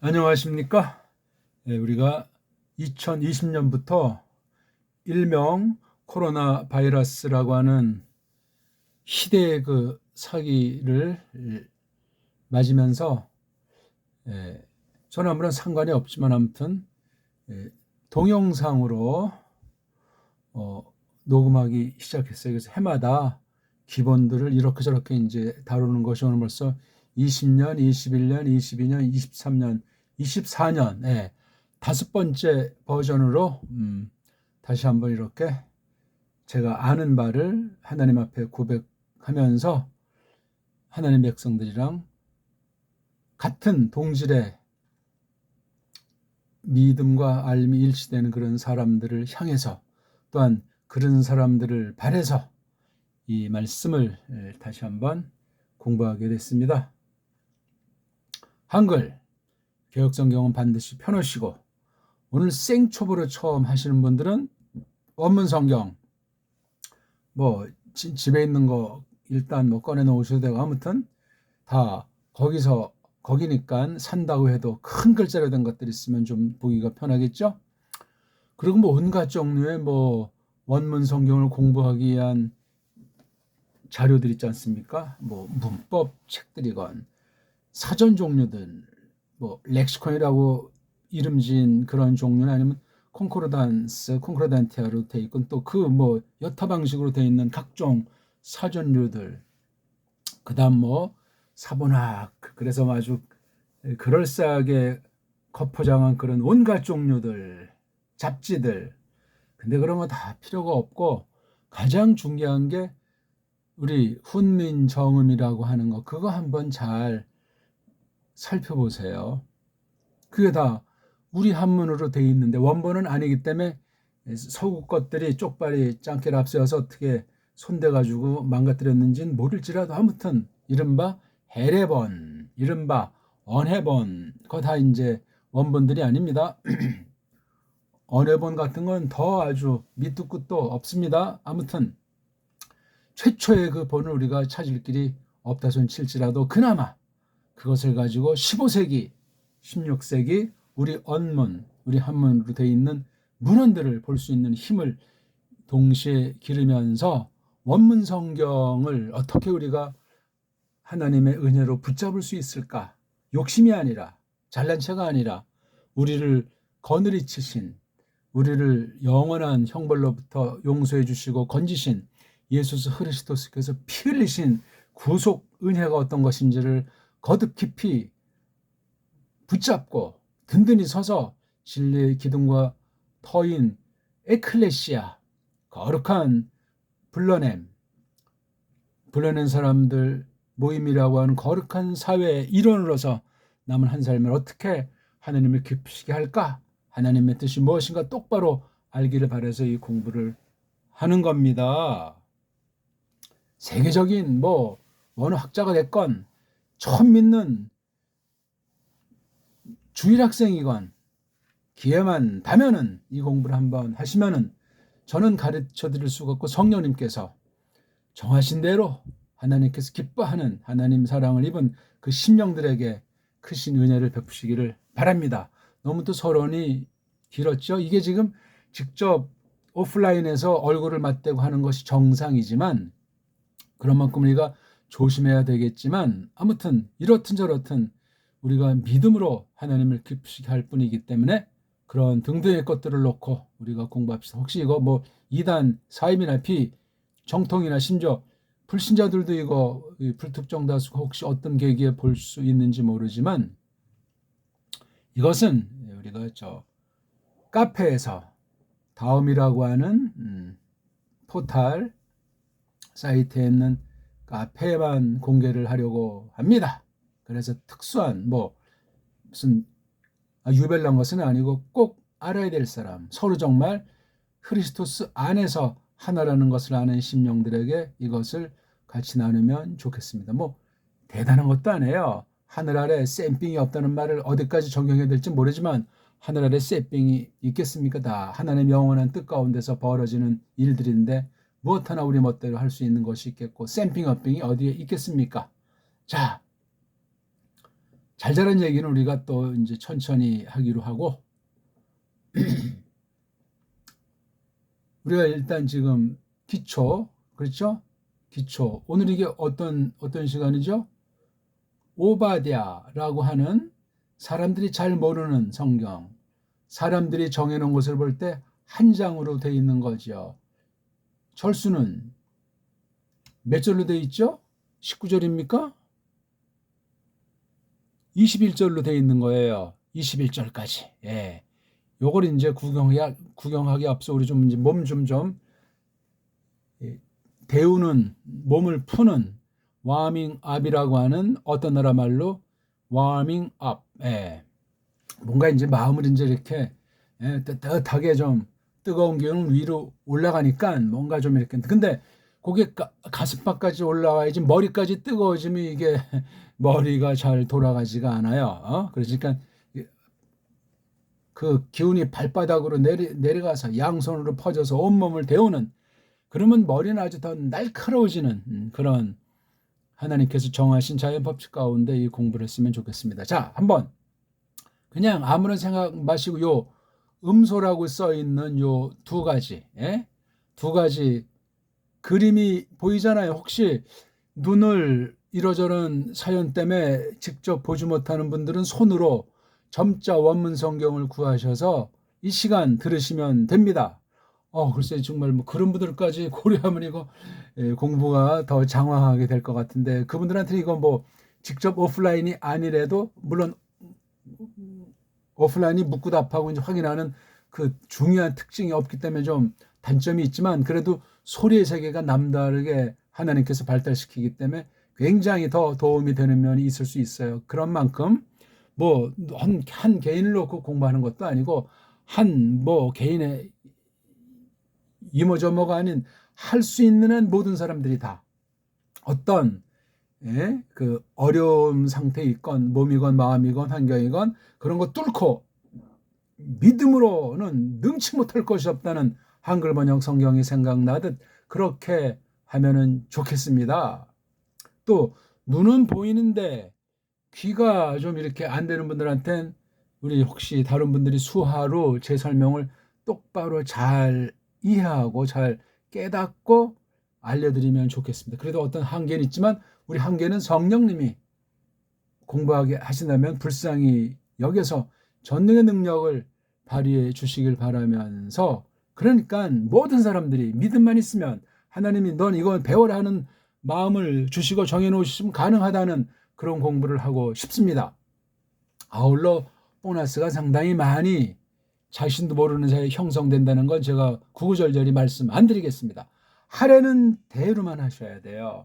안녕하십니까? 우리가 2020년부터 일명 코로나 바이러스라고 하는 시대의 그 사기를 맞으면서 저는 아무런 상관이 없지만 아무튼 동영상으로 녹음하기 시작했어요. 그래서 해마다 기본들을 이렇게 저렇게 이제 다루는 것이 오늘 벌써 20년, 21년, 22년, 23년, 24년, 다섯 번째 버전으로 다시 한번 이렇게 제가 아는 바를 하나님 앞에 고백하면서 하나님 백성들이랑 같은 동질의 믿음과 알미 일치되는 그런 사람들을 향해서 또한 그런 사람들을 바래서 이 말씀을 다시 한번 공부하게 됐습니다. 한글 개역성경은 반드시 펴놓으시고 오늘 생초보로 처음 하시는 분들은 원문 성경 집에 있는 거 일단 꺼내 놓으셔도 되고 아무튼 다 거기니까 산다고 해도 큰 글자로 된 것들이 있으면 좀 보기가 편하겠죠. 그리고 온갖 종류의 원문 성경을 공부하기 위한 자료들 있지 않습니까? 문법 책들이건 사전 종류들, 렉시콘이라고 이름 지은 그런 종류는 아니면 콘코르단티아로 돼 있고 또 여타 방식으로 돼 있는 각종 사전류들, 그다음 사본학, 그래서 아주 그럴싸하게 겉포장한 그런 온갖 종류들, 잡지들. 근데 그런 거 다 필요가 없고 가장 중요한 게 우리 훈민정음이라고 하는 거, 그거 한번 잘 살펴보세요. 그게 다 우리 한문으로 돼 있는데 원본은 아니기 때문에 서구 것들이 쪽발이 짱깨를 앞세워서 어떻게 손대가지고 망가뜨렸는지는 모를지라도 아무튼 이른바 해례본, 이른바 언해본, 그거 다 이제 원본들이 아닙니다. 언해본 같은 건 더 아주 밑도 끝도 없습니다. 아무튼 최초의 그 본을 우리가 찾을 길이 없다 손 칠지라도 그나마 그것을 가지고 15세기, 16세기 우리 한문으로 되어 있는 문헌들을 볼 수 있는 힘을 동시에 기르면서 원문 성경을 어떻게 우리가 하나님의 은혜로 붙잡을 수 있을까? 욕심이 아니라, 잘난 체가 아니라 우리를 거느리 치신, 우리를 영원한 형벌로부터 용서해 주시고 건지신 예수 그리스도께서 피 흘리신 구속 은혜가 어떤 것인지를 거듭 깊이 붙잡고 든든히 서서 진리의 기둥과 터인 에클레시아, 거룩한 불러낸 사람들 모임이라고 하는 거룩한 사회의 일원으로서 남은 한 삶을 어떻게 하나님을 기쁘시게 할까? 하나님의 뜻이 무엇인가 똑바로 알기를 바라서 이 공부를 하는 겁니다. 세계적인 어느 학자가 됐건 처음 믿는 주일학생이건 기회만 되면은 이 공부를 한번 하시면은 저는 가르쳐 드릴 수가 없고 성령님께서 정하신 대로 하나님께서 기뻐하는 하나님 사랑을 입은 그 심령들에게 크신 은혜를 베푸시기를 바랍니다. 너무 또 서론이 길었죠. 이게 지금 직접 오프라인에서 얼굴을 맞대고 하는 것이 정상이지만 그런 만큼 우리가 조심해야 되겠지만 아무튼 이렇든 저렇든 우리가 믿음으로 하나님을 기쁘시게 할 뿐이기 때문에 그런 등등의 것들을 놓고 우리가 공부합시다. 혹시 이거 2단, 사임이나 피, 정통이나 심지어 불신자들도 이거 불특정 다수가 혹시 어떤 계기에 볼 수 있는지 모르지만 이것은 우리가 카페에서 다음이라고 하는 포탈 사이트에 있는 카페에만 공개를 하려고 합니다. 그래서 특수한 무슨 유별난 것은 아니고 꼭 알아야 될 사람, 서로 정말 크리스토스 안에서 하나라는 것을 아는 심령들에게 이것을 같이 나누면 좋겠습니다. 대단한 것도 아니에요. 하늘 아래 쌤빙이 없다는 말을 어디까지 적용해야 될지 모르지만 하늘 아래 쌤빙이 있겠습니까? 다 하나님의 영원한 뜻 가운데서 벌어지는 일들인데 무엇 하나 우리 멋대로 할 수 있는 것이 있겠고 쌤빙 업빙이 어디에 있겠습니까? 자, 잘잘한 얘기는 우리가 또 이제 천천히 하기로 하고, 우리가 일단 지금 기초, 그렇죠? 기초. 오늘 이게 어떤 시간이죠? 오바댜라고 하는 사람들이 잘 모르는 성경, 사람들이 정해놓은 것을 볼 때 한 장으로 되어 있는 거죠. 절수는 몇 절로 되어 있죠? 19절입니까? 21절로 되어 있는 거예요. 21절까지. 예. 요걸 이제 구경하기 앞서 우리 좀 이제 몸 좀 데우는, 몸을 푸는 와밍업이라고 하는 어떤 나라 말로 와밍업. 예. 뭔가 이제 마음을 이제 이렇게 따뜻하게 좀 뜨거운 기운은 위로 올라가니까 뭔가 좀 이렇게, 근데 그게 가슴팍까지 올라가야지 머리까지 뜨거워지면 이게 머리가 잘 돌아가지가 않아요. 그러니까 그 기운이 발바닥으로 내려가서 양손으로 퍼져서 온몸을 데우는, 그러면 머리는 아주 더 날카로워지는 그런 하나님께서 정하신 자연 법칙 가운데 이 공부를 했으면 좋겠습니다. 자, 한번 그냥 아무런 생각 마시고 요 음소라고 써 있는 요 두 가지, 두 가지 그림이 보이잖아요. 혹시 눈을 이러저런 사연 때문에 직접 보지 못하는 분들은 손으로 점자 원문 성경을 구하셔서 이 시간 들으시면 됩니다. 글쎄 정말 뭐 그런 분들까지 고려하면 이거 공부가 더 장황하게 될 것 같은데, 그분들한테 이거 뭐 직접 오프라인이 아니래도, 물론 오프라인이 묻고 답하고 이제 확인하는 그 중요한 특징이 없기 때문에 좀 단점이 있지만, 그래도 소리의 세계가 남다르게 하나님께서 발달시키기 때문에 굉장히 더 도움이 되는 면이 있을 수 있어요. 그런 만큼 뭐 한 개인을 놓고 공부하는 것도 아니고 한 뭐 개인의 이모저모가 아닌 할 수 있는 한 모든 사람들이 다 어떤 그 어려움 상태에 있건 몸이건 마음이건 환경이건 그런 거 뚫고 믿음으로는 능치 못할 것이 없다는 한글 번역 성경이 생각나듯 그렇게 하면은 좋겠습니다. 또 눈은 보이는데 귀가 좀 이렇게 안 되는 분들한테는 우리 혹시 다른 분들이 수화로 제 설명을 똑바로 잘 이해하고 잘 깨닫고 알려드리면 좋겠습니다. 그래도 어떤 한계는 있지만 우리 한계는 성령님이 공부하게 하신다면 불쌍히 여겨서 전능의 능력을 발휘해 주시길 바라면서, 그러니까 모든 사람들이 믿음만 있으면 하나님이 넌 이거 배워라 하는 마음을 주시고 정해놓으시면 가능하다는 그런 공부를 하고 싶습니다. 아울러 보너스가 상당히 많이 자신도 모르는 사이에 형성된다는 건 제가 구구절절히 말씀 안 드리겠습니다. 하려는 대로만 하셔야 돼요.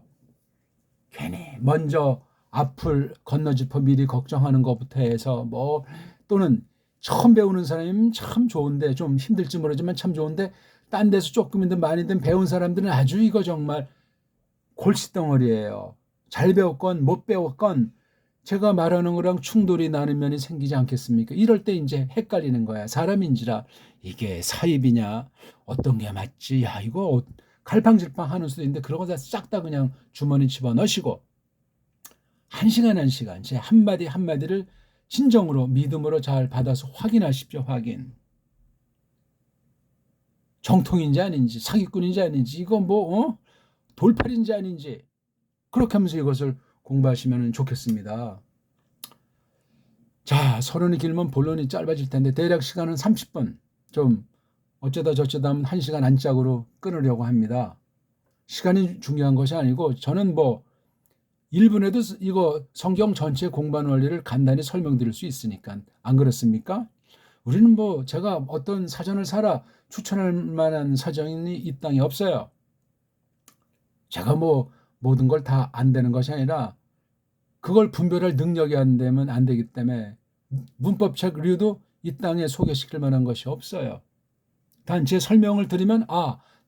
괜히 먼저 앞을 건너짚어 미리 걱정하는 것부터 해서 뭐, 또는 처음 배우는 사람이면 참 좋은데, 좀 힘들지 모르지만 참 좋은데, 딴 데서 조금이든 많이든 배운 사람들은 아주 이거 정말 골칫덩어리예요. 잘 배웠건 못 배웠건 제가 말하는 거랑 충돌이 나는 면이 생기지 않겠습니까? 이럴 때 이제 헷갈리는 거야. 사람인지라 이게 사입이냐 어떤 게 맞지, 야 이거 갈팡질팡 하는 수도 있는데 그런 거 다 싹 다 그냥 주머니 집어넣으시고 한 시간 제 한마디 한마디를 진정으로 믿음으로 잘 받아서 확인하십시오. 확인. 정통인지 아닌지, 사기꾼인지 아닌지, 이거 뭐 돌팔인지 아닌지, 그렇게 하면서 이것을 공부하시면 좋겠습니다. 자, 서론이 길면 본론이 짧아질 텐데 대략 시간은 30분, 좀 어쩌다 저쩌다 하면 1시간 안짝으로 끊으려고 합니다. 시간이 중요한 것이 아니고 저는 뭐 1분에도 이거 성경 전체 공부하는 원리를 간단히 설명드릴 수 있으니까. 안 그렇습니까? 우리는 뭐 제가 어떤 사전을 사라 추천할 만한 사전이 이 땅에 없어요. 제가 뭐 모든 걸 다 안 되는 것이 아니라 그걸 분별할 능력이 안 되면 안 되기 때문에 문법책류도 이 땅에 소개시킬 만한 것이 없어요. 단 제 설명을 드리면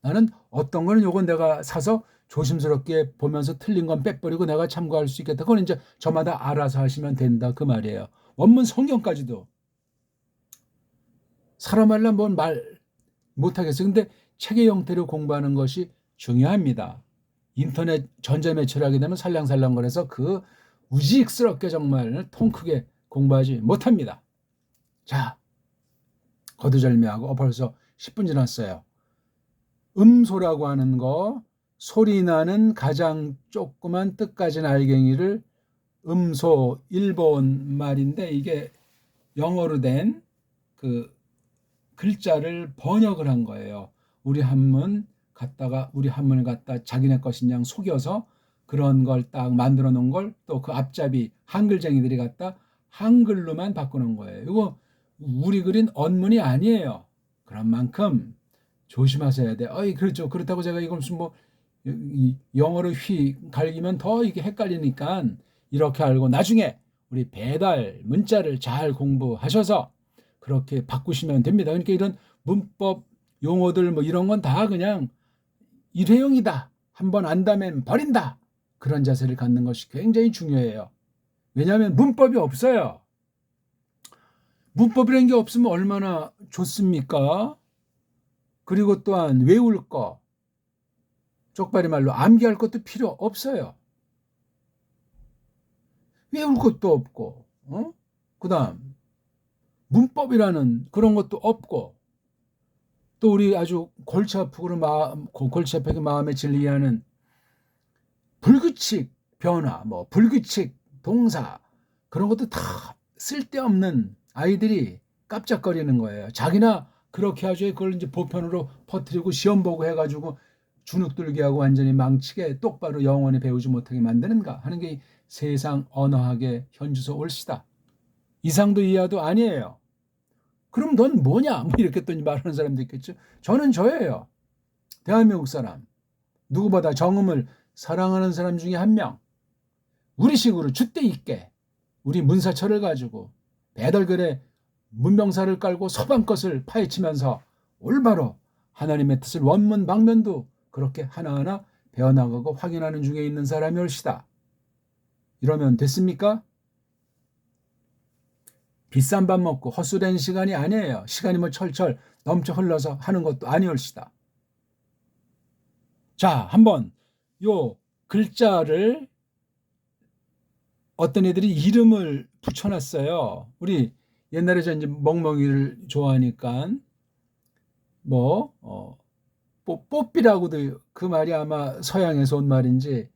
나는 어떤 거는 요건 내가 사서 조심스럽게 보면서 틀린 건 빼버리고 내가 참고할 수 있겠다. 그건 이제 저마다 알아서 하시면 된다 그 말이에요. 원문 성경까지도 사람 말라 뭔 말 못하겠어요. 근데 책의 형태로 공부하는 것이 중요합니다. 인터넷 전자매체를 하게 되면 살랑살랑거려서 그 우직스럽게 정말 통 크게 공부하지 못합니다. 자, 거두절미하고 벌써 10분 지났어요. 음소라고 하는 거, 소리 나는 가장 조그만 뜻가진 알갱이를 음소, 일본 말인데 이게 영어로 된 그 글자를 번역을 한 거예요. 우리 한문을 갖다 자기네 것인 양 속여서 그런 걸 딱 만들어 놓은 걸 또 그 앞잡이 한글쟁이들이 갖다 한글로만 바꾸는 거예요. 이거 우리 그린 언문이 아니에요. 그런 만큼 조심하셔야 돼. 그렇죠. 그렇다고 제가 이걸 무슨 뭐 영어로 갈기면 더 이게 헷갈리니까 이렇게 알고 나중에 우리 배달 문자를 잘 공부하셔서 그렇게 바꾸시면 됩니다. 그러니까 이런 문법 용어들 뭐 이런 건 다 그냥 일회용이다. 한번 안다면 버린다. 그런 자세를 갖는 것이 굉장히 중요해요. 왜냐하면 문법이 없어요. 문법이라는 게 없으면 얼마나 좋습니까? 그리고 또한 외울 거, 쪽발이 말로 암기할 것도 필요 없어요. 외울 것도 없고, 그 다음 문법이라는 그런 것도 없고, 또 우리 아주 골치 아프게 마음에 질리게 하는 불규칙 변화, 뭐 불규칙 동사, 그런 것도 다 쓸데없는 아이들이 깜짝거리는 거예요. 자기나 그렇게 하죠. 그걸 이제 보편으로 퍼뜨리고 시험 보고 해가지고 주눅들게 하고 완전히 망치게 똑바로 영원히 배우지 못하게 만드는가 하는 게 세상 언어학의 현주소 올시다. 이상도 이하도 아니에요. 그럼 넌 뭐냐? 뭐 이렇게 또 말하는 사람도 있겠죠. 저는 저예요. 대한민국 사람. 누구보다 정음을 사랑하는 사람 중에 한 명. 우리식으로 줏대 있게 우리 문사철을 가지고 배달글에 문명사를 깔고 서방 것을 파헤치면서 올바로 하나님의 뜻을 원문 방면도 그렇게 하나하나 배워나가고 확인하는 중에 있는 사람이 올시다. 이러면 됐습니까? 비싼 밥 먹고 헛수된 시간이 아니에요. 시간이 뭐 철철 넘쳐 흘러서 하는 것도 아니올시다. 자, 한번 요 글자를 어떤 애들이 이름을 붙여놨어요. 우리 옛날에 저 이제 멍멍이를 좋아하니까 뽀삐라고도 그 말이 아마 서양에서 온 말인지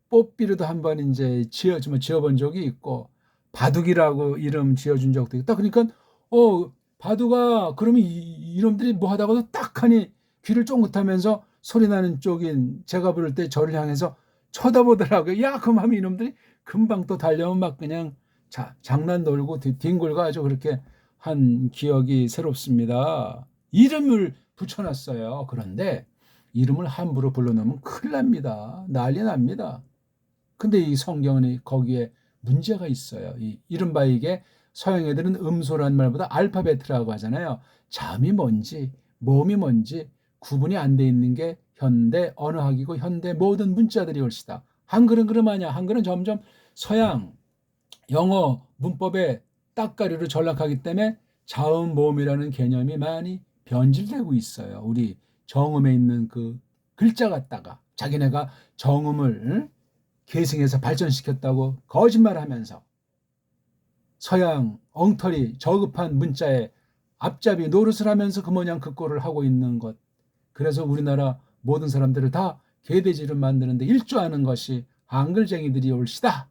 뽀삐로도 한번 이제 지어본 적이 있고 바둑이라고 이름 지어준 적도 있다. 그러니까 바둑아 그러면 이놈들이 뭐 하다가도 딱 하니 귀를 쫑긋하면서 소리 나는 쪽인 제가 부를 때 저를 향해서 쳐다보더라고요. 야, 그럼 하면 이놈들이 금방 또 달려오면 막 그냥 장난 놀고 뒹굴고 아주 그렇게 한 기억이 새롭습니다. 이름을 붙여놨어요. 그런데 이름을 함부로 불러놓으면 큰일 납니다. 난리 납니다. 근데 이 성경은 거기에 문제가 있어요. 이른바 이게 서양 애들은 음소란 말보다 알파벳이라고 하잖아요. 잠이 뭔지 몸이 뭔지 구분이 안 돼 있는 게 현대 언어학이고 현대 모든 문자들이 올시다. 한글은 그러마냐. 한글은 점점 서양 영어 문법의 따까리로 전락하기 때문에 자음 모음이라는 개념이 많이 변질되고 있어요. 우리 정음에 있는 그 글자 갖다가 자기네가 정음을 계승해서 발전시켰다고 거짓말하면서 서양 엉터리 저급한 문자에 앞잡이 노릇을 하면서 그 모양 그 꼴을 하고 있는 것. 그래서 우리나라 모든 사람들을 다 개돼지를 만드는데 일조하는 것이 한글쟁이들이 올시다.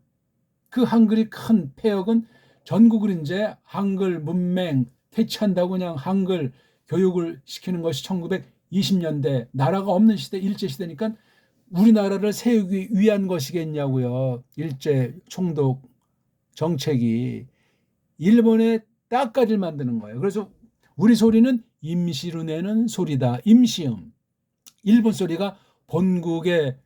그 한글이 큰 폐역은 전국을 이제 한글 문맹 퇴치한다고 그냥 한글 교육을 시키는 것이 1920년대 나라가 없는 시대 일제시대니까 우리나라를 세우기 위한 것이겠냐고요. 일제 총독 정책이 일본의 따까리를 만드는 거예요. 그래서 우리 소리는 임시로 내는 소리다. 임시음. 일본 소리가 본국의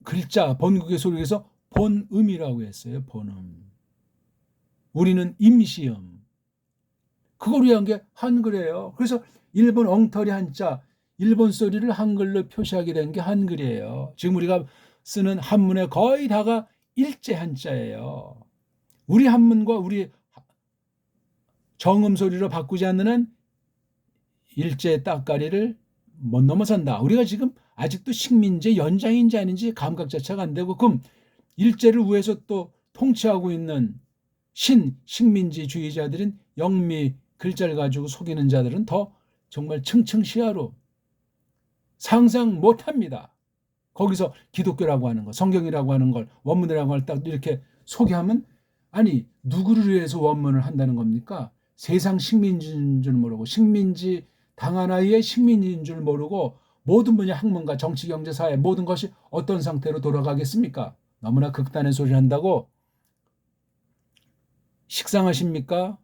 글자, 본국의 소리에서 본음이라고 했어요. 본음. 우리는 임시음. 그걸 위한 게 한글이에요. 그래서 일본 엉터리 한자, 일본 소리를 한글로 표시하게 된 게 한글이에요. 지금 우리가 쓰는 한문의 거의 다가 일제 한자예요. 우리 한문과 우리 정음 소리로 바꾸지 않는 한 일제 따까리를 못 넘어선다. 우리가 지금 아직도 식민지 연장인지 아닌지 감각 자체가 안 되고 그럼 일제를 위해서 또 통치하고 있는 식민지주의자들인 영미 글자를 가지고 속이는 자들은 더 정말 층층시야로 상상 못합니다. 거기서 기독교라고 하는 거, 성경이라고 하는 걸, 원문이라고 할 딱 이렇게 소개하면 아니 누구를 위해서 원문을 한다는 겁니까? 세상 식민지인 줄 모르고 식민지 당 하나의 식민지인 줄 모르고 모든 분야 학문과 정치, 경제, 사회 모든 것이 어떤 상태로 돌아가겠습니까? 너무나 극단의 소리를 한다고 식상하십니까?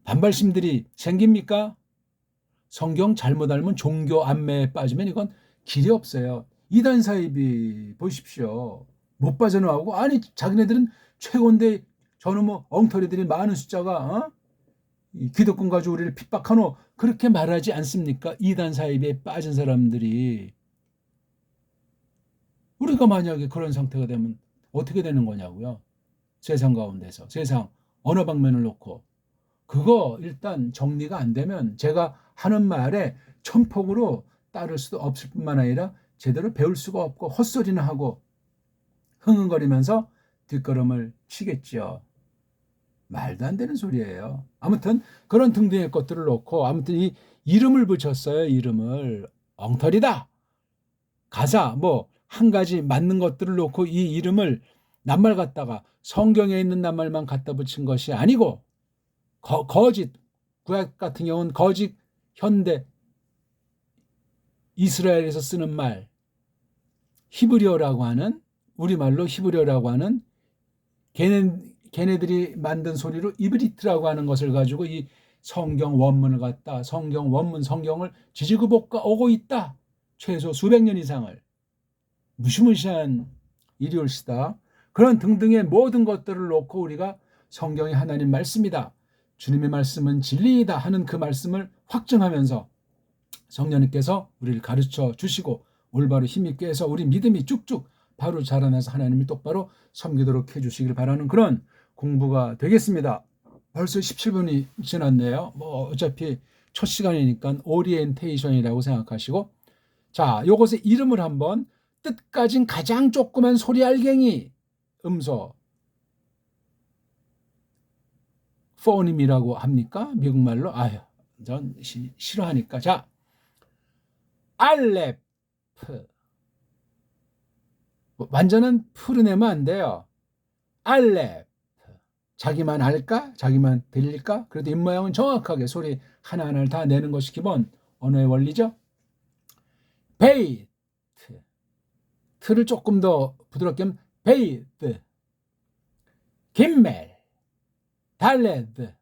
반발심들이 생깁니까? 성경 잘못 알면 종교 안매에 빠지면 이건 길이 없어요. 이단 사입이 보십시오. 못 빠져나오고 아니 자기네들은 최고인데 저는 뭐 엉터리들이 많은 숫자가 이 기득권 가지고 우리를 핍박하노 그렇게 말하지 않습니까? 이단 사입에 빠진 사람들이 우리가 만약에 그런 상태가 되면 어떻게 되는 거냐고요. 세상 가운데서 세상 어느 방면을 놓고 그거 일단 정리가 안 되면 제가 하는 말에 천폭으로 따를 수도 없을 뿐만 아니라 제대로 배울 수가 없고 헛소리나 하고 흥흥거리면서 뒷걸음을 치겠죠. 말도 안 되는 소리예요. 아무튼 그런 등등의 것들을 놓고 아무튼 이 이름을 붙였어요. 이름을 엉터리다. 가사 뭐 한 가지 맞는 것들을 놓고 이 이름을 낱말 갖다가 성경에 있는 낱말만 갖다 붙인 것이 아니고 거짓 구약 같은 경우는 거짓 현대 이스라엘에서 쓰는 말 히브리어라고 하는 우리말로 히브리어라고 하는 걔네들이 만든 소리로 이브리트라고 하는 것을 가지고 이 성경 원문을 갖다 성경 원문 성경을 지지고 볶아 오고 있다. 최소 수백 년 이상을 무시무시한 일이 올시다. 그런 등등의 모든 것들을 놓고 우리가 성경이 하나님 말씀이다. 주님의 말씀은 진리이다 하는 그 말씀을 확증하면서 성령님께서 우리를 가르쳐 주시고 올바로 힘있게 해서 우리 믿음이 쭉쭉 바로 자라나서 하나님을 똑바로 섬기도록 해주시길 바라는 그런 공부가 되겠습니다. 벌써 17분이 지났네요. 뭐 어차피 첫 시간이니까 오리엔테이션이라고 생각하시고 자, 요것의 이름을 한번 뜻까진 가장 조그만 소리 알갱이 음소 포님이라고 합니까? 미국말로 아유 전 싫어하니까 자 알레프 완전한 풀어내면 안 돼요. 알레프 자기만 알까? 자기만 들릴까? 그래도 입모양은 정확하게 소리 하나하나를 다 내는 것이 기본 언어의 원리죠. 베이트 트를 조금 더 부드럽게 하면 베이트 김멜 달레드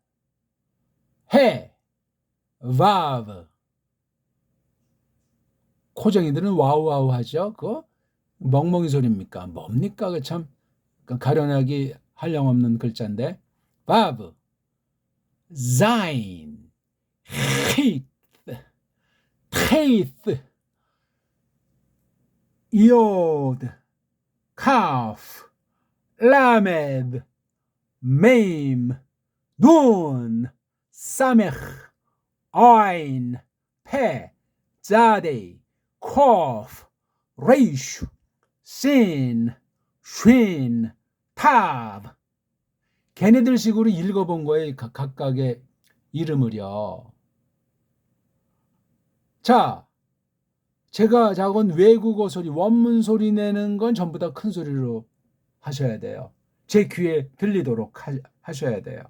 해 와브 코쟁이들은 와우와우 하죠. 그거 멍멍이 소리입니까? 뭡니까? 그 참 가련하기 한량없는 글자인데 바브 자인 히트 테이트 이오드 카프 라메드 메임 눈 사메흐 아인 페 자데이 코프 레이슈 신 쉰 탑 걔네들 식으로 읽어본 거예요. 각각의 이름을요. 자, 제가 작은 외국어 소리 원문 소리 내는 건 전부 다 큰 소리로 하셔야 돼요. 제 귀에 들리도록 하셔야 돼요.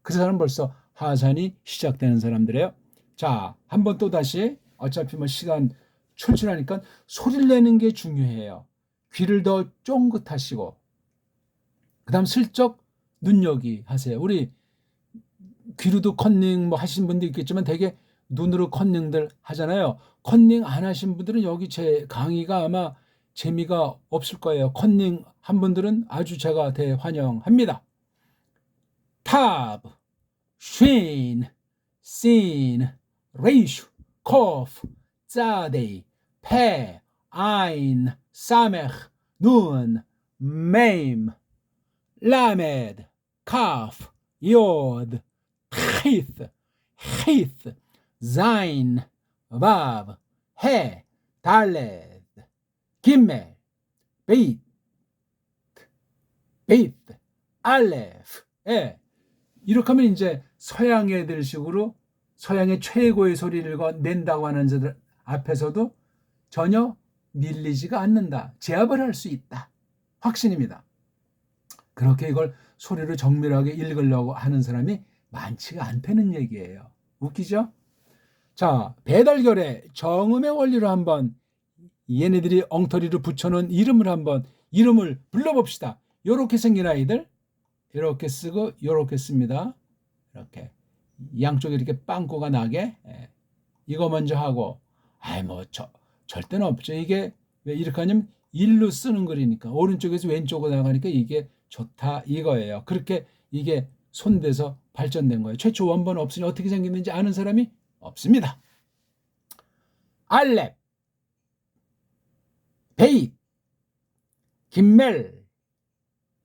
그 사람은 벌써 하산이 시작되는 사람들이에요. 자, 한번 또 다시 어차피 뭐 시간 출출하니까 소리를 내는 게 중요해요. 귀를 더 쫑긋하시고 그 다음 슬쩍 눈여기 하세요. 우리 귀로도 컨닝 뭐 하신 분도 있겠지만 되게 눈으로 컨닝들 하잖아요. 컨닝 안 하신 분들은 여기 제 강의가 아마 재미가 없을 거예요. 컨닝 한 분들은 아주 제가 대환영합니다. 탑, 쉰, 신, 레이슈, 코프, 자데이, 페, 아인, 사메흐, 눈, 메임, 라메드, 카프, 요드, 히트, 히트, 자인, 바브, 해, 달레드, 김멜, 베이트, 베이트, 알레프. 예. 이렇게 하면 이제 서양 애들식으로 서양의 최고의 소리를 낸다고 하는 자들 앞에서도 전혀 밀리지가 않는다. 제압을 할 수 있다. 확신입니다. 그렇게 이걸 소리로 정밀하게 읽으려고 하는 사람이 많지가 않다는 얘기예요. 웃기죠? 자, 배달결의 정음의 원리로 한번 얘네들이 엉터리로 붙여놓은 이름을 불러봅시다. 요렇게 생긴 아이들 이렇게 쓰고 요렇게 씁니다. 이렇게 양쪽에 이렇게 빵꾸가 나게 이거 먼저 하고 절대는 없죠. 이게 왜 이렇게 하냐면 일로 쓰는 글이니까 오른쪽에서 왼쪽으로 나가니까 이게 좋다 이거예요. 그렇게 이게 손대서 발전된 거예요. 최초 원본은 없으니 어떻게 생겼는지 아는 사람이 없습니다. 알렙, 베잇, 김멜,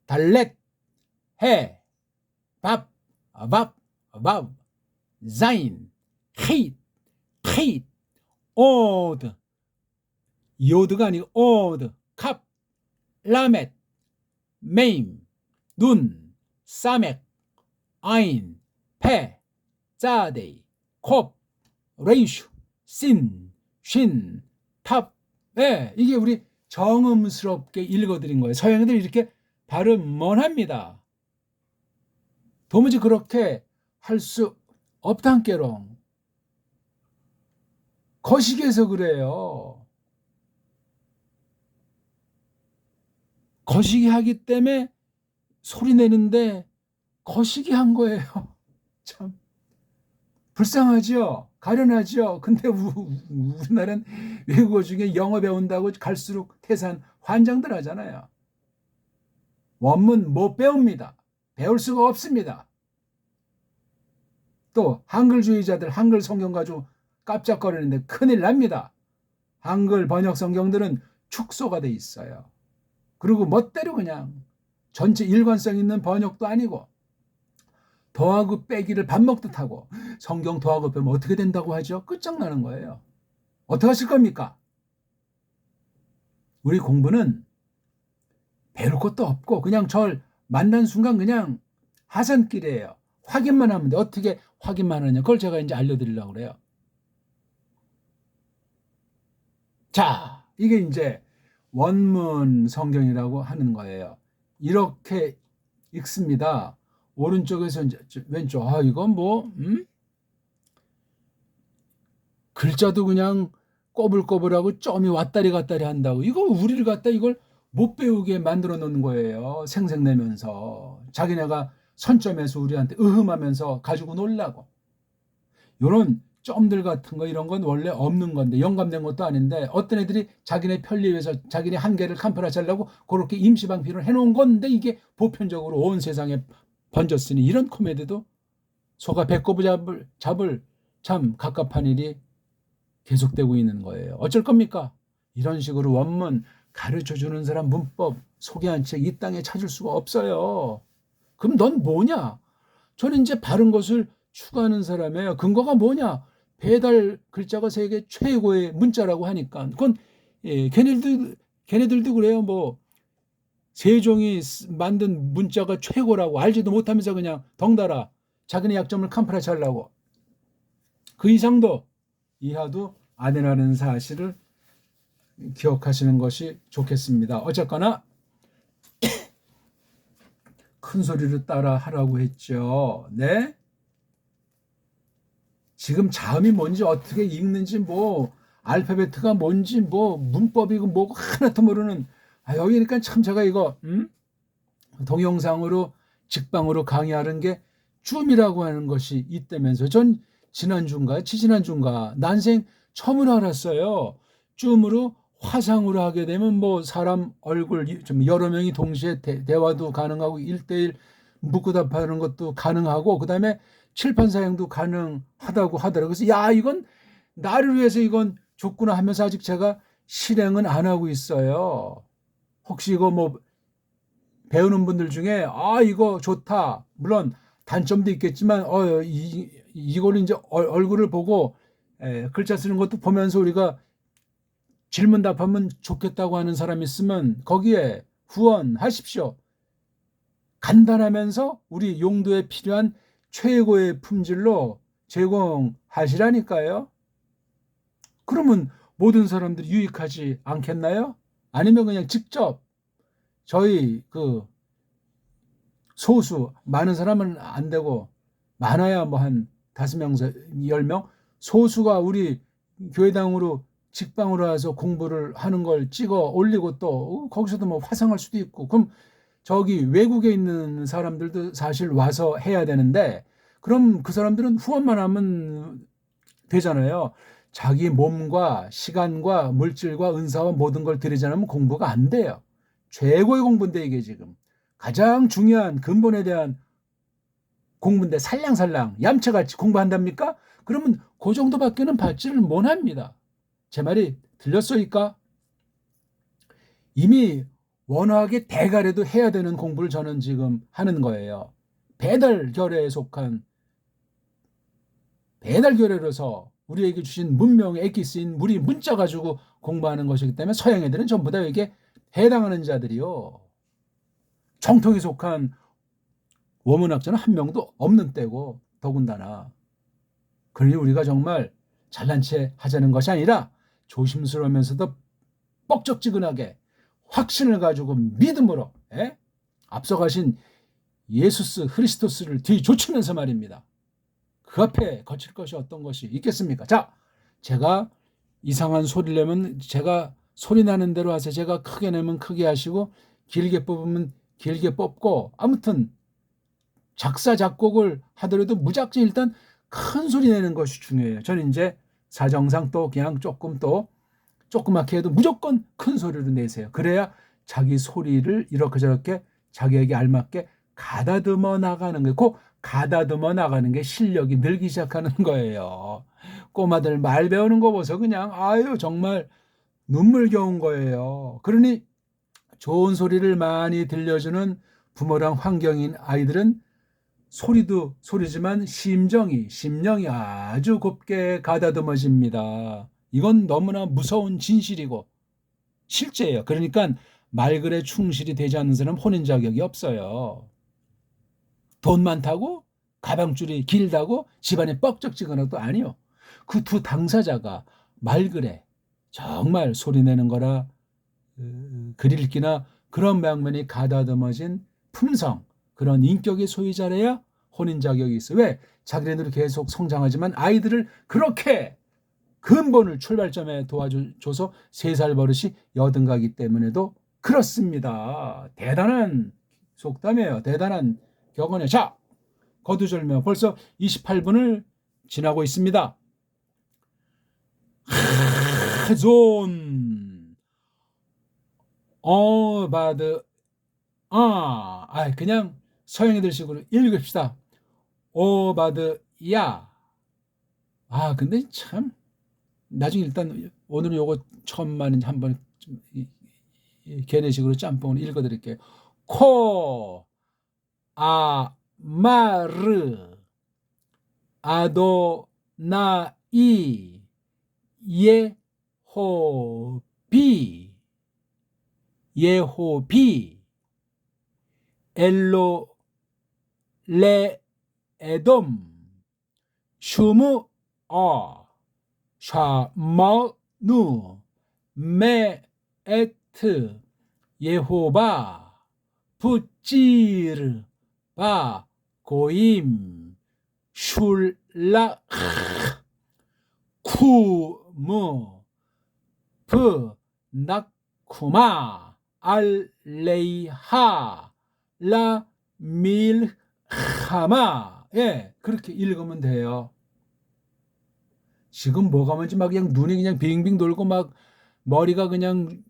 달렛, 해, 밥, 자인, 헤잇, 오드, 요드가 아니고 오드, 캅, 라멧, 메임, 눈, 사맥, 아인, 페, 짜데이, 콥, 레이슈, 신, 쉰, 탑. 네, 이게 우리 정음스럽게 읽어드린 거예요. 서양인들이 이렇게 발음만 합니다. 도무지 그렇게 할 수 없단께롱. 거시기해서 그래요. 거시기 하기 때문에 소리 내는데 거시기 한 거예요. 참 불쌍하죠? 가련하죠? 근데 우리나라는 외국어 중에 영어 배운다고 갈수록 태산 환장들 하잖아요. 원문 못 배웁니다. 배울 수가 없습니다. 또 한글주의자들 한글 성경 가지고 깜짝거리는데 큰일 납니다. 한글 번역 성경들은 축소가 돼 있어요. 그리고 멋대로 그냥 전체 일관성 있는 번역도 아니고 더하고 빼기를 밥 먹듯 하고 성경 더하고 빼면 어떻게 된다고 하죠? 끝장나는 거예요. 어떻게 하실 겁니까? 우리 공부는 배울 것도 없고 그냥 절 만난 순간 그냥 하산길이에요. 확인만 하면 돼. 어떻게 확인만 하느냐. 그걸 제가 이제 알려드리려고 그래요. 자, 이게 이제 원문 성경이라고 하는 거예요. 이렇게 읽습니다. 오른쪽에서 이제 왼쪽. 이건 글자도 그냥 꼬불꼬불하고 점이 왔다리 갔다리 한다고. 이거 우리를 갖다 이걸 못 배우게 만들어 놓는 거예요. 생색내면서. 자기네가 선점해서 우리한테 으흠하면서 가지고 놀라고. 요런 점들 같은 거 이런 건 원래 없는 건데 영감된 것도 아닌데 어떤 애들이 자기네 편리 위해서 자기네 한계를 캄프라치 하려고 그렇게 임시방편을 해놓은 건데 이게 보편적으로 온 세상에 번졌으니 이런 코미디도 소가 배꼽을 잡을 참 갑갑한 일이 계속되고 있는 거예요. 어쩔 겁니까? 이런 식으로 원문 가르쳐주는 사람 문법 소개한 책 이 땅에 찾을 수가 없어요. 그럼 넌 뭐냐? 저는 이제 바른 것을 추구하는 사람이에요. 근거가 뭐냐? 배달 글자가 세계 최고의 문자라고 하니까 그건 걔네들도 그래요. 세종이 만든 문자가 최고라고 알지도 못하면서 그냥 덩달아 자기네 약점을 캄프라치 하려고. 그 이상도 이하도 안 되는 사실을 기억하시는 것이 좋겠습니다. 어쨌거나 큰 소리로 따라 하라고 했죠. 네? 지금 자음이 뭔지 어떻게 읽는지 알파벳가 뭔지 문법이고 뭐고 하나도 모르는 여기니까 참 제가 이거 동영상으로 직방으로 강의하는 게 줌이라고 하는 것이 있다면서 전 지난주인가 난생 처음으로 알았어요. 줌으로 화상으로 하게 되면 사람 얼굴 좀 여러 명이 동시에 대화도 가능하고 1대1 묻고 답하는 것도 가능하고 그다음에 칠판 사용도 가능하다고 하더라고요. 그래서 이건 나를 위해서 이건 좋구나 하면서 아직 제가 실행은 안 하고 있어요. 혹시 이거 배우는 분들 중에 이거 좋다. 물론 단점도 있겠지만 이걸 이제 얼굴을 보고 글자 쓰는 것도 보면서 우리가 질문 답하면 좋겠다고 하는 사람 있으면 거기에 후원하십시오. 간단하면서 우리 용도에 필요한 최고의 품질로 제공하시라니까요. 그러면 모든 사람들이 유익하지 않겠나요? 아니면 그냥 직접 저희 소수, 많은 사람은 안 되고 많아야 뭐 한 5명에서 10명 소수가 우리 교회당으로 직방으로 와서 공부를 하는 걸 찍어 올리고 또 거기서도 뭐 화상할 수도 있고, 그럼 저기 외국에 있는 사람들도 사실 와서 해야 되는데 그럼 그 사람들은 후원만 하면 되잖아요. 자기 몸과 시간과 물질과 은사와 모든 걸 들이지 않으면 공부가 안 돼요. 최고의 공부인데 이게 지금 가장 중요한 근본에 대한 공부인데 살랑살랑 얌체같이 공부한답니까? 그러면 그 정도밖에는 받지를 못합니다. 제 말이 들렸소이까? 이미 원화하게 대가래도 해야 되는 공부를 저는 지금 하는 거예요. 배달결에 속한 배달결에로서 우리에게 주신 문명의 엑기스인 우리 문자 가지고 공부하는 것이기 때문에 서양 애들은 전부 다 여기에 해당하는 자들이요. 정통에 속한 원문학자는 한 명도 없는 때고 더군다나. 그러니 우리가 정말 잘난 체 하자는 것이 아니라 조심스러우면서도 뻑적지근하게 확신을 가지고 믿음으로 앞서가신 예수스 크리스토스를 뒤쫓으면서 말입니다. 그 앞에 거칠 것이 어떤 것이 있겠습니까? 자, 제가 이상한 소리를 내면 제가 소리 나는 대로 하세요. 제가 크게 내면 크게 하시고 길게 뽑으면 길게 뽑고, 아무튼 작사 작곡을 하더라도 무작정 일단 큰 소리 내는 것이 중요해요. 저는 이제 사정상 또 그냥 조그맣게 해도 무조건 큰 소리로 내세요. 그래야 자기 소리를 이렇게 저렇게 자기에게 알맞게 가다듬어 나가는 거예요. 그 가다듬어 나가는 게 실력이 늘기 시작하는 거예요. 꼬마들 말 배우는 거 보소. 그냥 아유 정말 눈물겨운 거예요. 그러니 좋은 소리를 많이 들려주는 부모랑 환경인 아이들은 소리도 소리지만 심령이 아주 곱게 가다듬어집니다. 이건 너무나 무서운 진실이고 실제예요. 그러니까 말글에 충실이 되지 않는 사람은 혼인 자격이 없어요. 돈 많다고 가방줄이 길다고 집안에 뻑적지근하도 아니요. 그 두 당사자가 말글에 정말 소리내는 거라 글 읽기나 그런 방면이 가다듬어진 품성, 그런 인격의 소유자래야 혼인 자격이 있어. 왜? 자기네들이 계속 성장하지만 아이들을 그렇게 근본을 출발점에 도와줘서 3살 버릇이 여든가기 때문에도 그렇습니다. 대단한 속담이에요. 대단한 격언이에요. 자, 거두절미하고 벌써 28분을 지나고 있습니다. 존 바드 그냥 서양애들 식으로 읽읍시다. 오바드 야. 근데 참 나중에 일단 오늘은 요거 처음만 한번 걔네식으로 짬뽕을 읽어드릴게요. 코 아마르 아도나이 예호비 엘로 레에돔 슈무 샤마누 메에트 예호바 부찌르 바 고임 슐라 쿠무 프 낙쿠마 알레이하 라 밀하마. 그렇게 읽으면 돼요. 지금 뭐가 뭔지 막 그냥 눈이 그냥 빙빙 돌고 막 머리가 그냥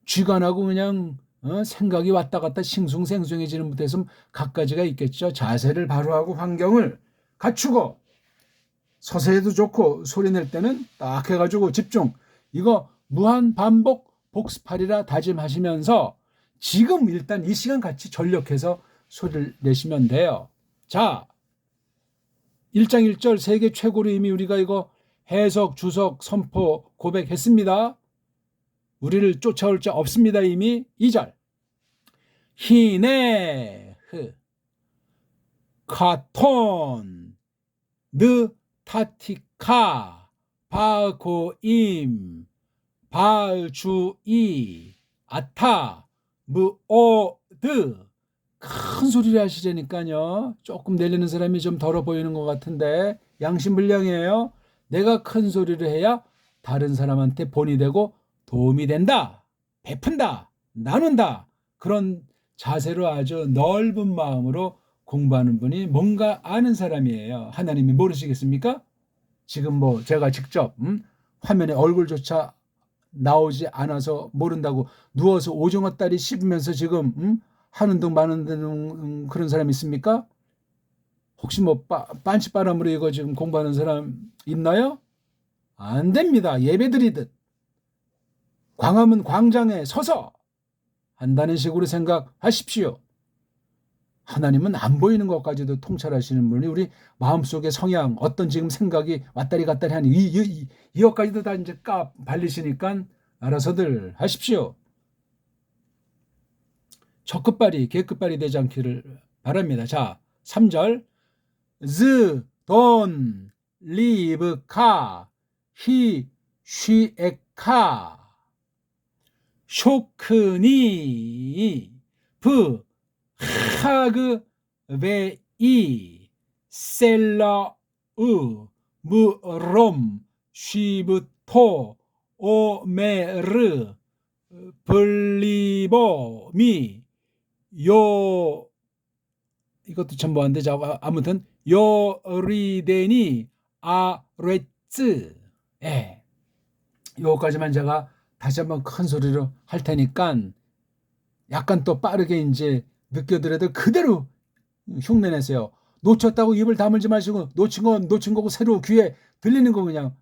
쥐가 나고 그냥 생각이 왔다 갔다 싱숭생숭해지는 못해서 갖가지가 있겠죠. 자세를 바로 하고 환경을 갖추고 서세도 좋고 소리 낼 때는 딱 해가지고 집중. 이거 무한 반복 복습하리라 다짐하시면서 지금 일단 이 시간 같이 전력해서 소리를 내시면 돼요. 자, 1장 1절 세계 최고로 이미 우리가 이거 해석, 주석, 선포, 고백했습니다. 우리를 쫓아올 자 없습니다. 이미 2절 희네 카톤 느 타티카 바고임 발주이 아타 무오드. 큰 소리를 하시자니까요. 조금 내리는 사람이 좀 덜어 보이는 것 같은데 양심불량이에요. 내가 큰 소리를 해야 다른 사람한테 본이 되고 도움이 된다, 베푼다, 나눈다, 그런 자세로 아주 넓은 마음으로 공부하는 분이 뭔가 아는 사람이에요. 하나님이 모르시겠습니까? 지금 뭐 제가 직접 화면에 얼굴조차 나오지 않아서 모른다고 누워서 오징어 다리 씹으면서 지금 하는 둥 마는 둥 그런 사람 있습니까? 혹시 뭐 빤치바람으로 이거 지금 공부하는 사람 있나요? 안 됩니다. 예배드리듯 광화문 광장에 서서 한다는 식으로 생각하십시오. 하나님은 안 보이는 것까지도 통찰하시는 분이 우리 마음속의 성향, 어떤 지금 생각이 왔다리 갔다리 하니 이것까지도 다 이제 발리시니까 알아서들 하십시오. 적끝발이 개끝발이 되지 않기를 바랍니다. 자, 3절 즈, 돈, 리브, 카, 히, 쉬에카 쇼크니 브 하그 베이 셀라으 무롬 쉬브토 오메르 블리보미 요 이것도 전부 안 되죠. 아무튼 요리데니 아레츠. 예. 요까지만 제가 다시 한번 큰 소리로 할 테니까 약간 또 빠르게 이제 느껴더라도 그대로 흉내내세요. 놓쳤다고 입을 다물지 마시고 놓친 건 놓친 거고 새로 귀에 들리는 거 그냥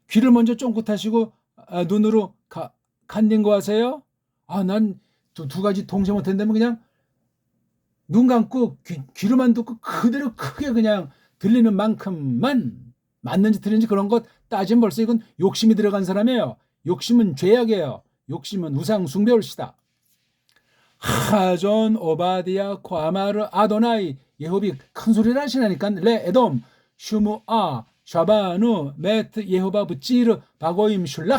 귀를 먼저 쫑긋하시고 눈으로 간딩 거 하세요. 난 두 가지 동시에 못한다면 그냥 눈 감고 귀로만 듣고 그대로 크게 그냥 들리는 만큼만 맞는지 틀린지 그런 것 따지면 벌써 이건 욕심이 들어간 사람이에요. 욕심은 죄악이에요. 욕심은 우상 숭배올시다. 하존 오바디아 코아마르 아도나이. 예호비 큰 소리를 하시라니까. 레 에돔 슈무아 샤바누 메트 예호바 부찌르 바고임 슐라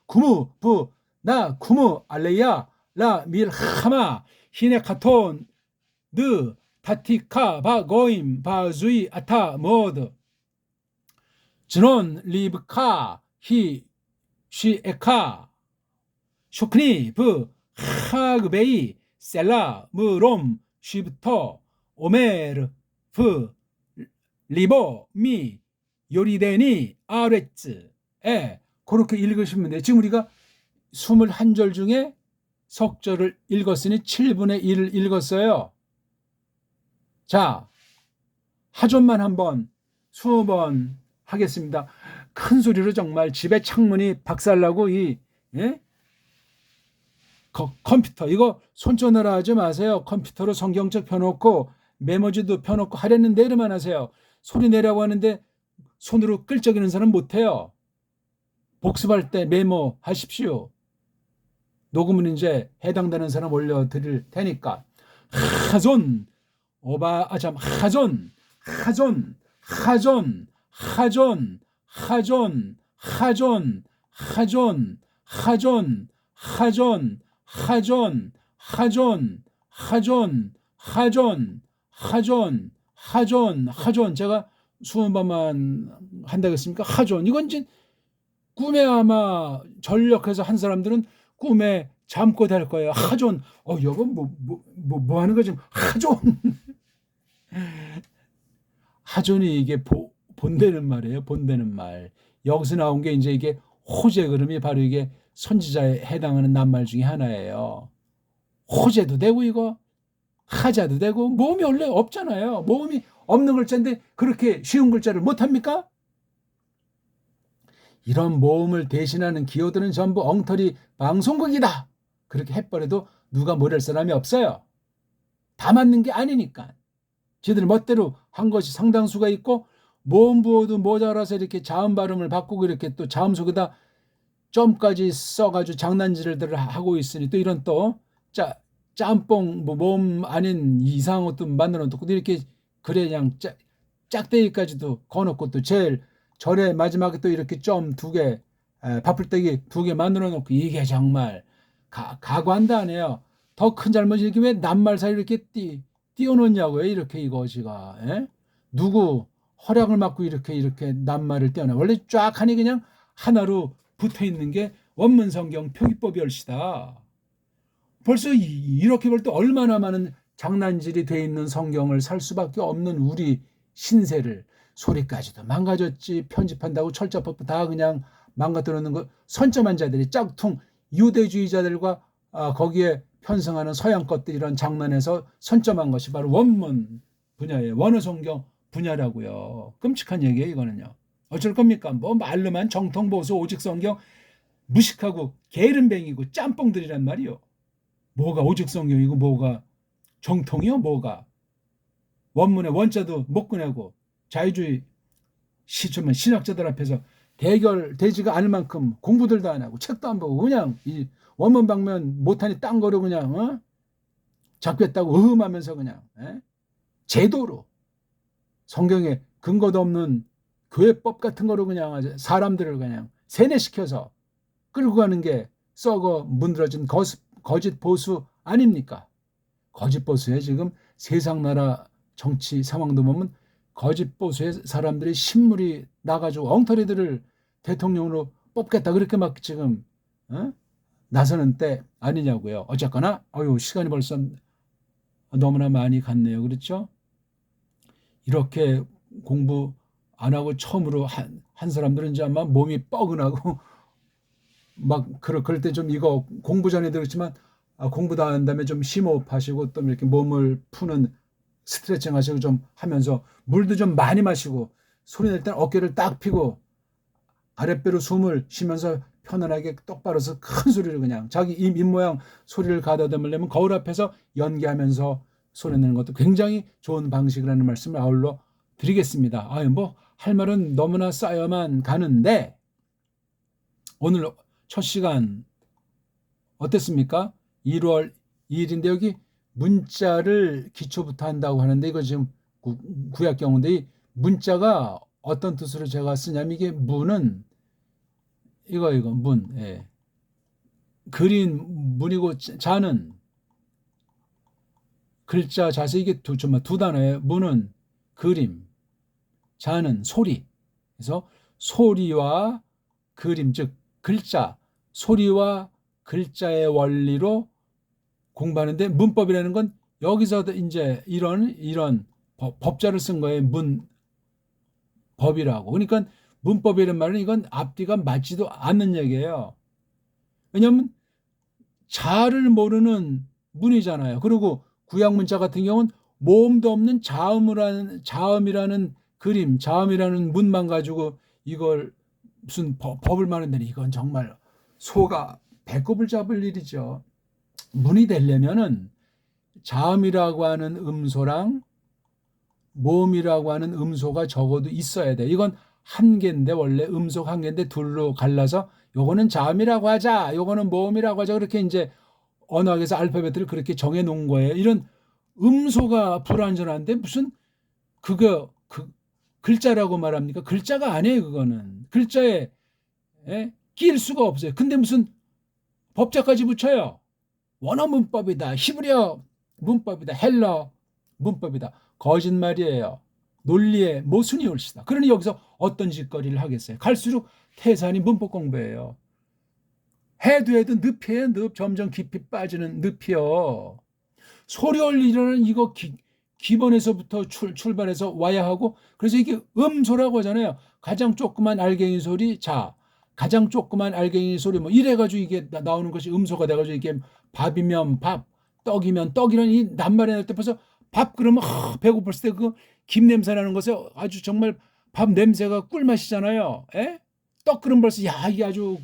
구무 부나 구무 알레야 라 밀하마 히네 카톤 느 타티카 바고임 바주이 아타 모드 진원 리브카 히 쉬에카 쇼크니 브 하그베이 셀라 무롬 쉬부터 오메르 프 리보 미 요리데니 아레츠. 그렇게 읽으시면 돼요. 지금 우리가 21절 중에 석절을 읽었으니 7분의 1을 읽었어요. 자, 하존만 한번 20번 하겠습니다. 큰 소리로 정말 집에 창문이 박살나고 컴퓨터 이거 손전화라 하지 마세요. 컴퓨터로 성경책 펴놓고 메모지도 펴놓고 하려는데 이러면 하세요. 소리 내라고 하는데 손으로 끌적이는 사람 못해요. 복습할 때 메모하십시오. 녹음은 이제 해당되는 사람 올려드릴 테니까. 하존 하존 하존 하존 하존 하존 하존 하존 하존 하존 하존 하존 하존 제가 20번만 한다겠습니까? 하존 이건 이제 꿈에 아마 전력해서 한 사람들은 꿈에 잠꼬 될 거예요. 하존 여건 뭐 하는 거지? 하존 하존이 이게 본되는 말이에요. 본되는 말. 여기서 나온 게 이제 이게 호재 그름이 바로 이게 선지자에 해당하는 낱말 중에 하나예요. 호재도 되고 이거 하자도 되고 모음이 원래 없잖아요. 모음이 없는 글자인데 그렇게 쉬운 글자를 못합니까? 이런 모음을 대신하는 기호들은 전부 엉터리 방송국이다. 그렇게 해버려도 누가 모를 사람이 없어요. 다 맞는 게 아니니까. 지들 멋대로 한 것이 상당수가 있고 모음 부호도 모자라서 이렇게 자음 발음을 바꾸고 이렇게 또 자음 속에다 점까지 써가지고 장난질을 하고 있으니 또 이런 또 짬뽕 모음 아닌 이상한 것도 만들어 놓고 이렇게 그래 그냥 짝대기까지도 거놓고 또 제일 절에 마지막에 또 이렇게 점 2개 밥풀떼기 2개 만들어 놓고 이게 정말 가관도 안 해요. 더 큰 잘못이 이렇게 왜 낱말 사이 이렇게 띄워놓냐고요. 이렇게 이것이가 누구 허락을 받고 이렇게 낱말을 띄워놔. 원래 쫙 하니 그냥 하나로 붙어 있는 게 원문 성경 표기법이얼시다. 벌써 이렇게 볼 때 얼마나 많은 장난질이 돼 있는 성경을 살 수밖에 없는 우리 신세를 소리까지도 망가졌지 편집한다고 철자법도 다 그냥 망가뜨려 놓는 거 선점한 자들이 짝퉁 유대주의자들과 거기에 편성하는 서양 것들 이런 장난에서 선점한 것이 바로 원문 분야의 원어 성경 분야라고요. 끔찍한 얘기예요 이거는요. 어쩔 겁니까? 뭐 말로만 정통보수 오직 성경 무식하고 게으름뱅이고 짬뽕들이란 말이요. 뭐가 오직 성경이고 뭐가 정통이요? 뭐가 원문의 원자도 못 꺼내고 자유주의 신학자들 앞에서 대결되지가 않을 만큼 공부들도 안 하고 책도 안 보고 그냥 이 원문 방면 못하니 딴 거로 그냥 잡겠다고 으흠하면서 그냥 제도로 성경에 근거도 없는 교회법 같은 거로 그냥 사람들을 그냥 세뇌시켜서 끌고 가는 게 썩어 문드러진 거짓 보수 아닙니까? 거짓 보수에 지금 세상 나라 정치 상황도 보면 거짓 보수의 사람들이 신물이 나가지고 엉터리들을 대통령으로 뽑겠다 그렇게 막 지금 나서는 때 아니냐고요. 어쨌거나 시간이 벌써 너무나 많이 갔네요. 그렇죠? 이렇게 공부 안 하고 처음으로 한 사람들은 이제 아마 몸이 뻐근하고 막 그럴 때 좀 이거 공부 전에 들었지만 공부 다 한 다음에 좀 심호흡하시고 또 이렇게 몸을 푸는 스트레칭 하시고 좀 하면서 물도 좀 많이 마시고 소리 낼 때는 어깨를 딱 펴고 아랫배로 숨을 쉬면서 편안하게 똑바로 서 큰 소리를 그냥 자기 입 모양 소리를 가다듬으려면 거울 앞에서 연기하면서 소리 내는 것도 굉장히 좋은 방식이라는 말씀을 아울러 드리겠습니다. 뭐 할 말은 너무나 쌓여만 가는데 오늘 첫 시간 어땠습니까? 1월 2일인데 여기 문자를 기초부터 한다고 하는데 이거 지금 구약 경우인데 이 문자가 어떤 뜻으로 제가 쓰냐면 이게 문은 이거 문 그린 문이고 자는 글자 자세 이게 두 단어예요. 문은 그림, 자는 소리. 그래서 소리와 그림 즉 글자 소리와 글자의 원리로 공부하는데 문법이라는 건 여기서 이제 이런 법자를 쓴 거예요. 문법이라고. 그러니까 문법이라는 말은 이건 앞뒤가 맞지도 않는 얘기예요. 왜냐하면 자를 모르는 문이잖아요. 그리고 구약 문자 같은 경우는 모음도 없는 자음이라는 그림, 자음이라는 문만 가지고 이걸 무슨 법을 마련다니 이건 정말 소가 배꼽을 잡을 일이죠. 문이 되려면은 자음이라고 하는 음소랑 모음이라고 하는 음소가 적어도 있어야 돼. 이건 한 개인데 원래 음소가 한 개인데 둘로 갈라서 요거는 자음이라고 하자, 요거는 모음이라고 하자 그렇게 이제 언어학에서 알파벳을 그렇게 정해 놓은 거예요. 이런 음소가 불완전한데 무슨 그거 글자라고 말합니까? 글자가 아니에요. 그거는 글자에 끼일 수가 없어요. 근데 무슨 법자까지 붙여요. 원어 문법이다. 히브리어 문법이다. 헬러 문법이다. 거짓말이에요. 논리의 모순이 올시다. 그러니 여기서 어떤 짓거리를 하겠어요? 갈수록 태산이 문법 공부예요. 해도 늪이에요. 늪. 점점 깊이 빠지는 늪이요. 소리 올리려는 이거 기본에서부터 출발해서 와야 하고 그래서 이게 음소라고 하잖아요. 가장 조그만 알갱이 소리 자. 가장 조그만 알갱이 소리 뭐 이래가지고 이게 나오는 것이 음소가 돼가지고 이게 밥이면 밥, 떡이면 떡이라는 이 낱말이 날 때 벌써 밥 그러면 배고플 때 그 김 냄새 나는 것에 아주 정말 밥 냄새가 꿀맛이잖아요. 떡 그럼 벌써 야 이게 아주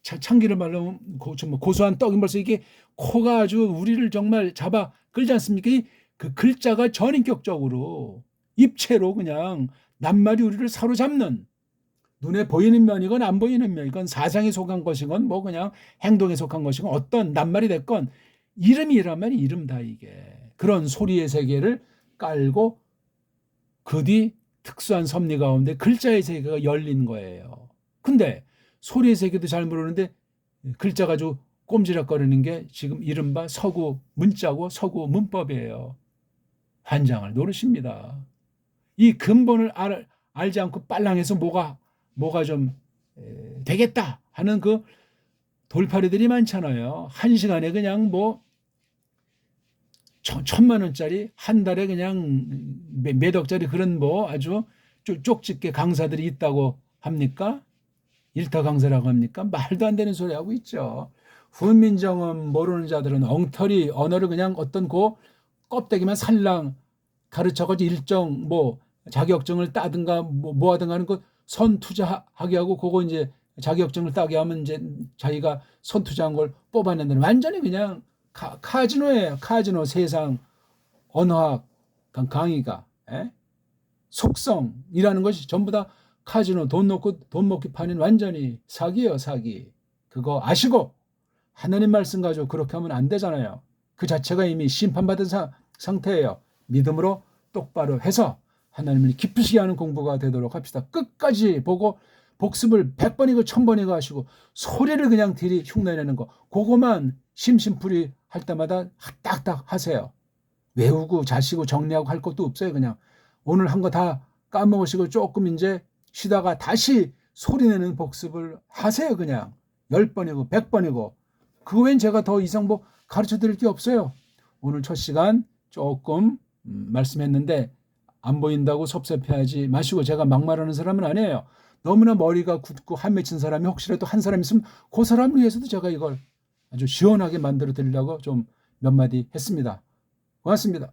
참기름 말로 고소한 떡이 벌써 이게 코가 아주 우리를 정말 잡아 끌지 않습니까? 그 글자가 전인격적으로 입체로 그냥 낱말이 우리를 사로잡는 눈에 보이는 면이건 안 보이는 면이건 사상에 속한 것이건 뭐 그냥 행동에 속한 것이건 어떤 낱말이 됐건 이름이라면 이름 다 이게 그런 소리의 세계를 깔고 그 뒤 특수한 섭리 가운데 글자의 세계가 열린 거예요. 근데 소리의 세계도 잘 모르는데 글자 가지고 꼼지락거리는 게 지금 이른바 서구 문자고 서구 문법이에요. 환장을 노릇입니다. 이 근본을 알지 않고 빨랑해서 뭐가 좀 되겠다 하는 그 돌팔이들이 많잖아요. 한 시간에 그냥 뭐 1,000만 원짜리 한 달에 그냥 몇 억짜리 그런 뭐 아주 쪽집게 강사들이 있다고 합니까? 일터 강사라고 합니까? 말도 안 되는 소리 하고 있죠. 훈민정음 모르는 자들은 엉터리 언어를 그냥 어떤 껍데기만 살랑 가르쳐가지고 일정 뭐 자격증을 따든가 뭐 하든가 하는 거 선투자하게 하고 그거 이제 자격증을 따게 하면 이제 자기가 선투자한 걸 뽑아낸다는 완전히 그냥 카지노예요. 카지노 세상 언어학 강의가 속성이라는 것이 전부 다 카지노 돈 먹기 판인 완전히 사기예요. 사기. 그거 아시고 하나님 말씀 가지고 그렇게 하면 안 되잖아요. 그 자체가 이미 심판받은 상태예요. 믿음으로 똑바로 해서 하나님을 기쁘시게 하는 공부가 되도록 합시다. 끝까지 보고 복습을 100번이고 1000번이고 하시고 소리를 그냥 들이 흉내내는 거 그거만 심심풀이 할 때마다 딱딱 하세요. 외우고 자시고 정리하고 할 것도 없어요. 그냥 오늘 한 거 다 까먹으시고 조금 이제 쉬다가 다시 소리내는 복습을 하세요. 그냥 10번이고 100번이고 그거 외엔 제가 더 이상 뭐 가르쳐 드릴 게 없어요. 오늘 첫 시간 조금 말씀했는데 안 보인다고 섭섭해하지 마시고 제가 막말하는 사람은 아니에요. 너무나 머리가 굳고 한맺힌 사람이 혹시라도 한 사람 있으면 그 사람을 위해서도 제가 이걸 아주 시원하게 만들어 드리려고 좀 몇 마디 했습니다. 고맙습니다.